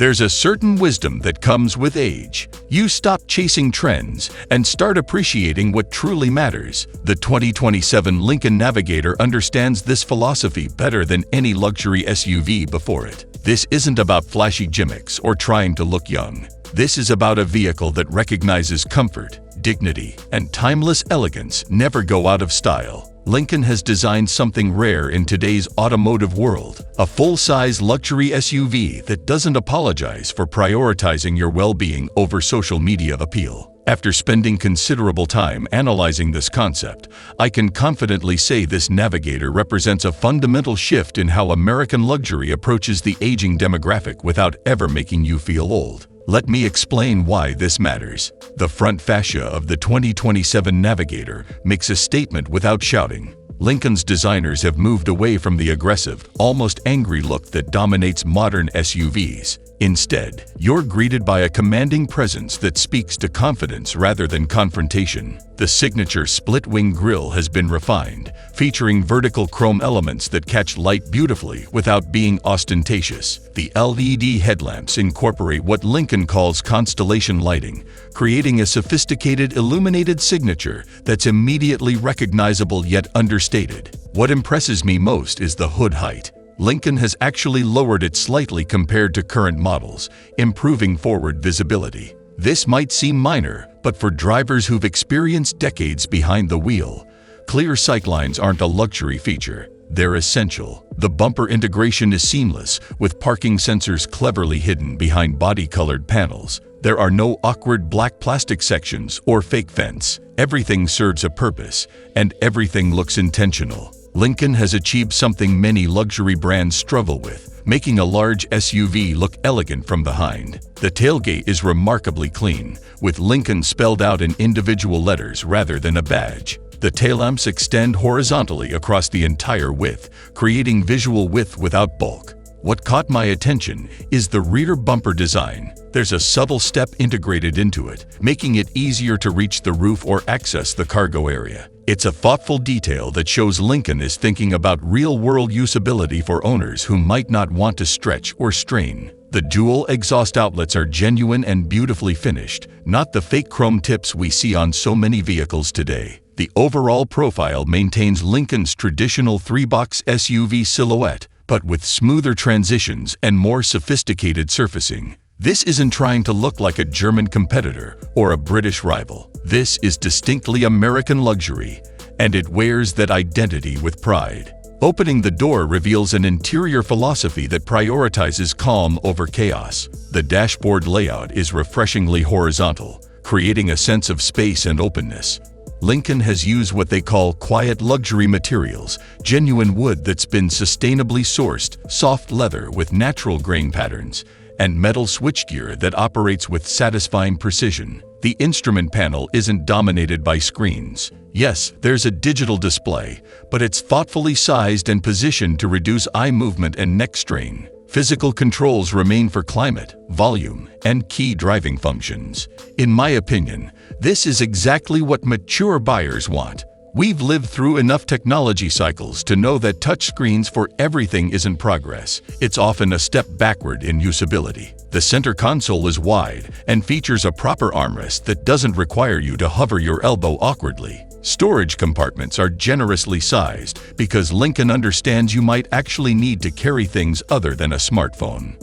There's a certain wisdom that comes with age. You stop chasing trends and start appreciating what truly matters. The 2027 Lincoln Navigator understands this philosophy better than any luxury SUV before it. This isn't about flashy gimmicks or trying to look young. This is about a vehicle that recognizes comfort, dignity, and timeless elegance never go out of style. Lincoln has designed something rare in today's automotive world, a full-size luxury SUV that doesn't apologize for prioritizing your well-being over social media appeal. After spending considerable time analyzing this concept, I can confidently say this Navigator represents a fundamental shift in how American luxury approaches the aging demographic without ever making you feel old. Let me explain why this matters. The front fascia of the 2027 Navigator makes a statement without shouting. Lincoln's designers have moved away from the aggressive, almost angry look that dominates modern SUVs. Instead, you're greeted by a commanding presence that speaks to confidence rather than confrontation. The signature split-wing grille has been refined, featuring vertical chrome elements that catch light beautifully without being ostentatious. The LED headlamps incorporate what Lincoln calls constellation lighting, creating a sophisticated illuminated signature that's immediately recognizable yet understated. What impresses me most is the hood height. Lincoln has actually lowered it slightly compared to current models, improving forward visibility. This might seem minor, but for drivers who've experienced decades behind the wheel, clear sightlines aren't a luxury feature. They're essential. The bumper integration is seamless, with parking sensors cleverly hidden behind body-colored panels. There are no awkward black plastic sections or fake vents. Everything serves a purpose, and everything looks intentional. Lincoln has achieved something many luxury brands struggle with, making a large SUV look elegant from behind. The tailgate is remarkably clean, with Lincoln spelled out in individual letters rather than a badge. The taillamps extend horizontally across the entire width, creating visual width without bulk. What caught my attention is the rear bumper design. There's a subtle step integrated into it, making it easier to reach the roof or access the cargo area. It's a thoughtful detail that shows Lincoln is thinking about real-world usability for owners who might not want to stretch or strain. The dual exhaust outlets are genuine and beautifully finished, not the fake chrome tips we see on so many vehicles today. The overall profile maintains Lincoln's traditional three-box SUV silhouette, but with smoother transitions and more sophisticated surfacing. This isn't trying to look like a German competitor or a British rival. This is distinctly American luxury, and it wears that identity with pride. Opening the door reveals an interior philosophy that prioritizes calm over chaos. The dashboard layout is refreshingly horizontal, creating a sense of space and openness. Lincoln has used what they call quiet luxury materials, genuine wood that's been sustainably sourced, soft leather with natural grain patterns, and metal switchgear that operates with satisfying precision. The instrument panel isn't dominated by screens. Yes, there's a digital display, but it's thoughtfully sized and positioned to reduce eye movement and neck strain. Physical controls remain for climate, volume, and key driving functions. In my opinion, this is exactly what mature buyers want. We've lived through enough technology cycles to know that touchscreens for everything isn't progress. It's often a step backward in usability. The center console is wide and features a proper armrest that doesn't require you to hover your elbow awkwardly. Storage compartments are generously sized because Lincoln understands you might actually need to carry things other than a smartphone.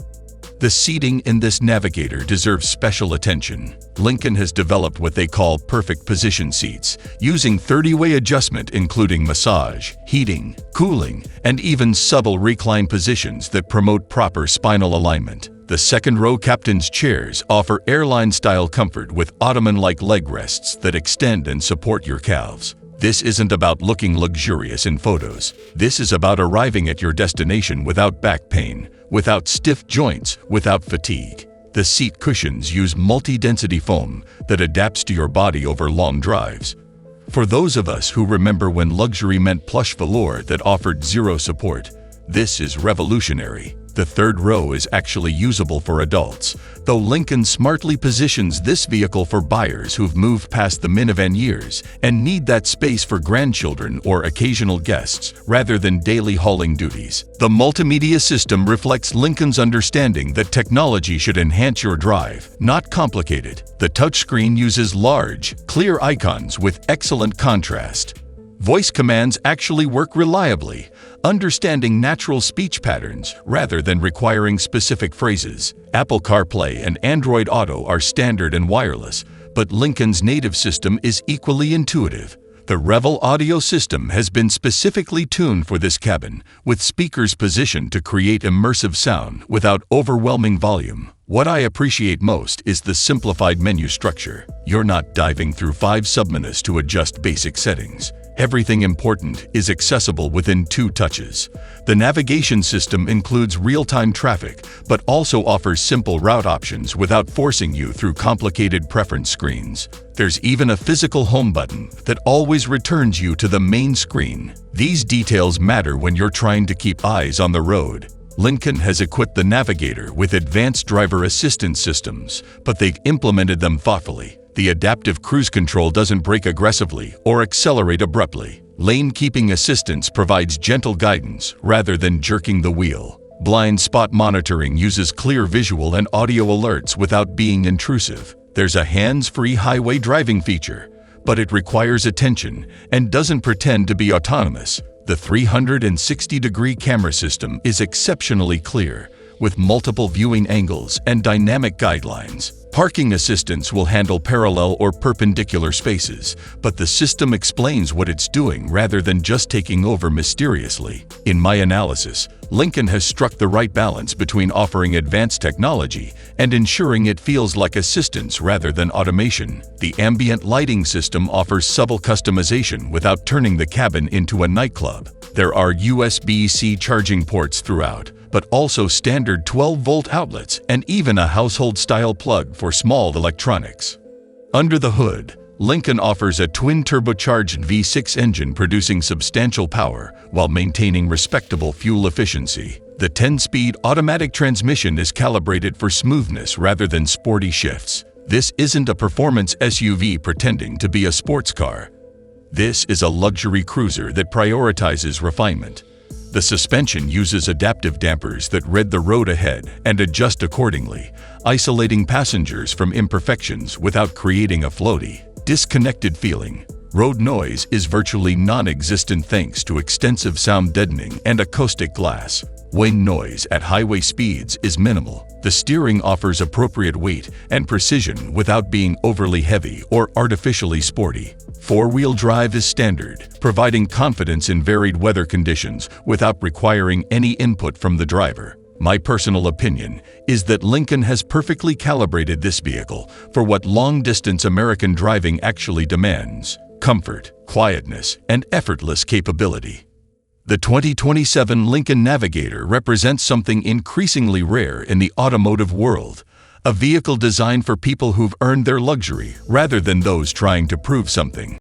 The seating in this Navigator deserves special attention. Lincoln has developed what they call perfect position seats, using 30-way adjustment including massage, heating, cooling, and even subtle recline positions that promote proper spinal alignment. The second-row captain's chairs offer airline-style comfort with ottoman-like leg rests that extend and support your calves. This isn't about looking luxurious in photos. This is about arriving at your destination without back pain, without stiff joints, without fatigue. The seat cushions use multi-density foam that adapts to your body over long drives. For those of us who remember when luxury meant plush velour that offered zero support, this is revolutionary. The third row is actually usable for adults, though Lincoln smartly positions this vehicle for buyers who've moved past the minivan years and need that space for grandchildren or occasional guests rather than daily hauling duties. The multimedia system reflects Lincoln's understanding that technology should enhance your drive, not complicate it. The touchscreen uses large, clear icons with excellent contrast. Voice commands actually work reliably, understanding natural speech patterns rather than requiring specific phrases. Apple CarPlay and Android Auto are standard and wireless, but Lincoln's native system is equally intuitive. The Revel audio system has been specifically tuned for this cabin, with speakers positioned to create immersive sound without overwhelming volume. What I appreciate most is the simplified menu structure. You're not diving through 5 submenus to adjust basic settings. Everything important is accessible within 2 touches. The navigation system includes real-time traffic, but also offers simple route options without forcing you through complicated preference screens. There's even a physical home button that always returns you to the main screen. These details matter when you're trying to keep eyes on the road. Lincoln has equipped the Navigator with advanced driver assistance systems, but they've implemented them thoughtfully. The adaptive cruise control doesn't brake aggressively or accelerate abruptly. Lane keeping assistance provides gentle guidance rather than jerking the wheel. Blind spot monitoring uses clear visual and audio alerts without being intrusive. There's a hands-free highway driving feature, but it requires attention and doesn't pretend to be autonomous. The 360-degree camera system is exceptionally clear, with multiple viewing angles and dynamic guidelines. Parking assistance will handle parallel or perpendicular spaces, but the system explains what it's doing rather than just taking over mysteriously. In my analysis, Lincoln has struck the right balance between offering advanced technology and ensuring it feels like assistance rather than automation. The ambient lighting system offers subtle customization without turning the cabin into a nightclub. There are USB-C charging ports throughout, but also standard 12-volt outlets and even a household-style plug for small electronics. Under the hood, Lincoln offers a twin-turbocharged V6 engine producing substantial power while maintaining respectable fuel efficiency. The 10-speed automatic transmission is calibrated for smoothness rather than sporty shifts. This isn't a performance SUV pretending to be a sports car. This is a luxury cruiser that prioritizes refinement. The suspension uses adaptive dampers that read the road ahead and adjust accordingly, isolating passengers from imperfections without creating a floaty, disconnected feeling. Road noise is virtually non-existent thanks to extensive sound deadening and acoustic glass. Wind noise at highway speeds is minimal. The steering offers appropriate weight and precision without being overly heavy or artificially sporty. 4-wheel drive is standard, providing confidence in varied weather conditions without requiring any input from the driver. My personal opinion is that Lincoln has perfectly calibrated this vehicle for what long-distance American driving actually demands: comfort, quietness, and effortless capability. The 2027 Lincoln Navigator represents something increasingly rare in the automotive world, a vehicle designed for people who've earned their luxury rather than those trying to prove something.